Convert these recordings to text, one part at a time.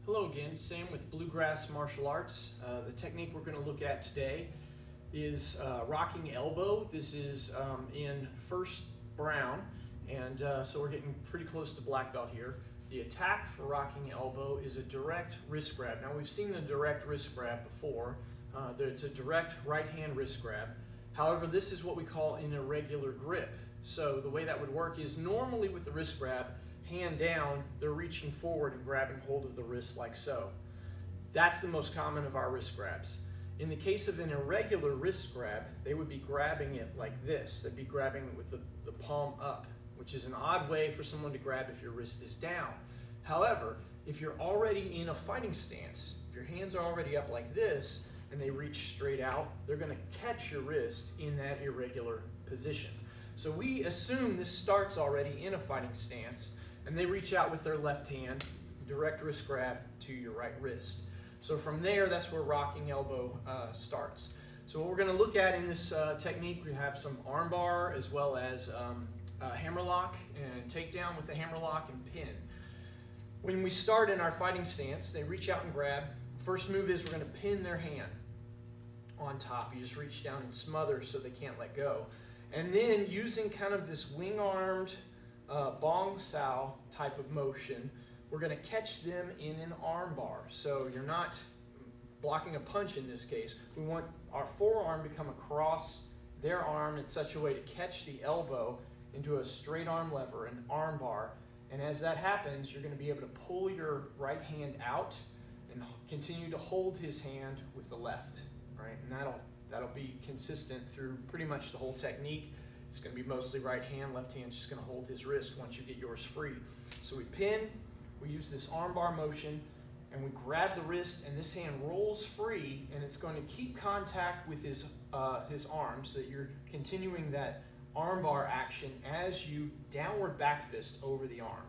Hello again, Sam with Bluegrass Martial Arts. The technique we're going to look at today is rocking elbow. This is in first brown, and so we're getting pretty close to black belt here. The attack for rocking elbow is a direct wrist grab. Now we've seen the direct wrist grab before. It's a direct right hand wrist grab. However, this is what we call an irregular grip. So the way that would work is normally with the wrist grab, hand down, they're reaching forward and grabbing hold of the wrist like so. That's the most common of our wrist grabs. In the case of an irregular wrist grab, they would be grabbing it like this. They'd be grabbing it with the palm up, which is an odd way for someone to grab if your wrist is down. However, if you're already in a fighting stance, if your hands are already up like this and they reach straight out, they're going to catch your wrist in that irregular position. So we assume this starts already in a fighting stance, and they reach out with their left hand, direct wrist grab to your right wrist. So from there, that's where rocking elbow starts. So what we're going to look at in this technique, we have some arm bar as well as hammerlock and takedown with the hammerlock and pin. When we start in our fighting stance, they reach out and grab. First move is we're going to pin their hand on top. You just reach down and smother so they can't let go. And then using kind of this wing-armed bong sao type of motion, we're going to catch them in an arm bar. So you're not blocking a punch in this case. We want our forearm to come across their arm in such a way to catch the elbow into a straight arm lever, an arm bar. And as that happens, you're going to be able to pull your right hand out and continue to hold his hand with the left, right? And that'll be consistent through pretty much the whole technique. It's going to be mostly right hand, left hand's just going to hold his wrist once you get yours free. So we pin, we use this arm bar motion, and we grab the wrist, and this hand rolls free, and it's going to keep contact with his arm so that you're continuing that arm bar action as you downward back fist over the arm.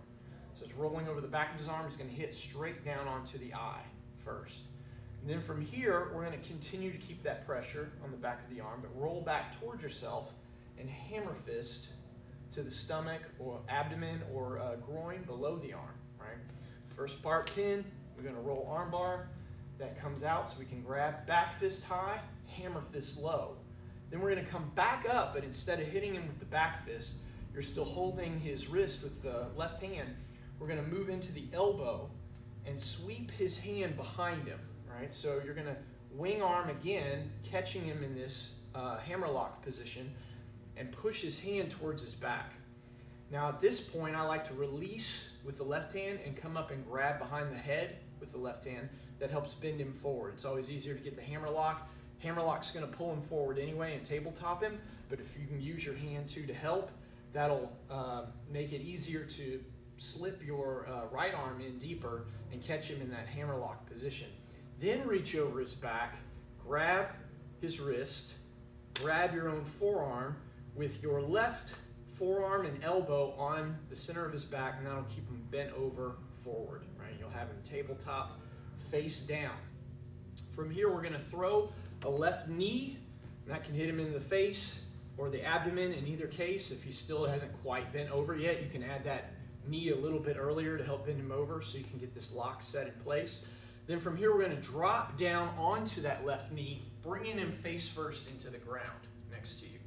So it's rolling over the back of his arm. It's going to hit straight down onto the eye first. And then from here, we're going to continue to keep that pressure on the back of the arm, but roll back towards yourself and hammer fist to the stomach or abdomen or groin below the arm, right? First part pin, we're going to roll arm bar. That comes out so we can grab back fist high, hammer fist low. Then we're going to come back up, but instead of hitting him with the back fist, you're still holding his wrist with the left hand. We're going to move into the elbow and sweep his hand behind him, right? So you're going to wing arm again, catching him in this hammerlock position, and push his hand towards his back. Now at this point, I like to release with the left hand and come up and grab behind the head with the left hand. That helps bend him forward. It's always easier to get the hammerlock. Hammerlock's going to pull him forward anyway and tabletop him, but if you can use your hand too to help, that'll make it easier to slip your right arm in deeper and catch him in that hammerlock position. Then reach over his back, grab his wrist, grab your own forearm with your left forearm and elbow on the center of his back, and that'll keep him bent over forward, right? You'll have him tabletop face down. From here, we're going to throw a left knee, and that can hit him in the face or the abdomen. In either case, if he still hasn't quite bent over yet, you can add that knee a little bit earlier to help bend him over so you can get this lock set in place. Then from here, we're going to drop down onto that left knee, bringing him face first into the ground next to you.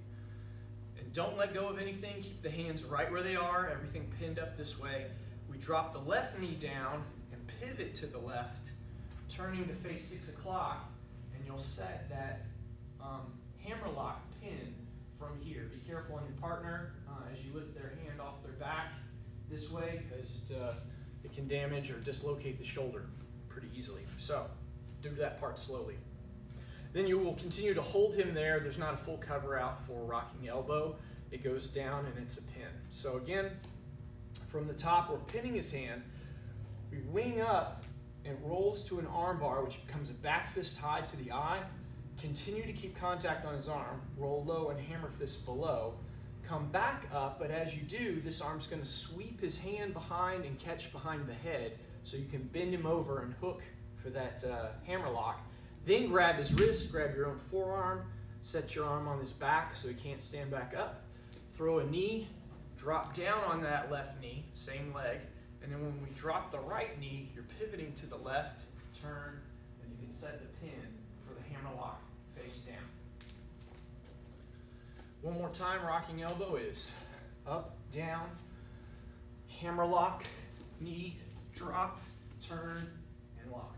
And don't let go of anything. Keep the hands right where they are, everything pinned up this way. We drop the left knee down and pivot to the left, turning to face 6 o'clock, and you'll set that hammerlock pin from here. Be careful on your partner as you lift their hand off their back this way, because it can damage or dislocate the shoulder pretty easily. So do that part slowly. Then you will continue to hold him there. There's not a full cover out for rocking elbow. It goes down and it's a pin. So again, from the top, we're pinning his hand. We wing up and rolls to an arm bar, which becomes a back fist high to the eye. Continue to keep contact on his arm. Roll low and hammer fist below. Come back up, but as you do, this arm's going to sweep his hand behind and catch behind the head so you can bend him over and hook for that hammerlock. Then grab his wrist, grab your own forearm, set your arm on his back so he can't stand back up. Throw a knee, drop down on that left knee, same leg, And then when we drop the right knee, you're pivoting to the left, turn, and you can set the pin for the hammer lock face down. One more time, rocking elbow is up, down, hammer lock, knee, drop, turn, and lock.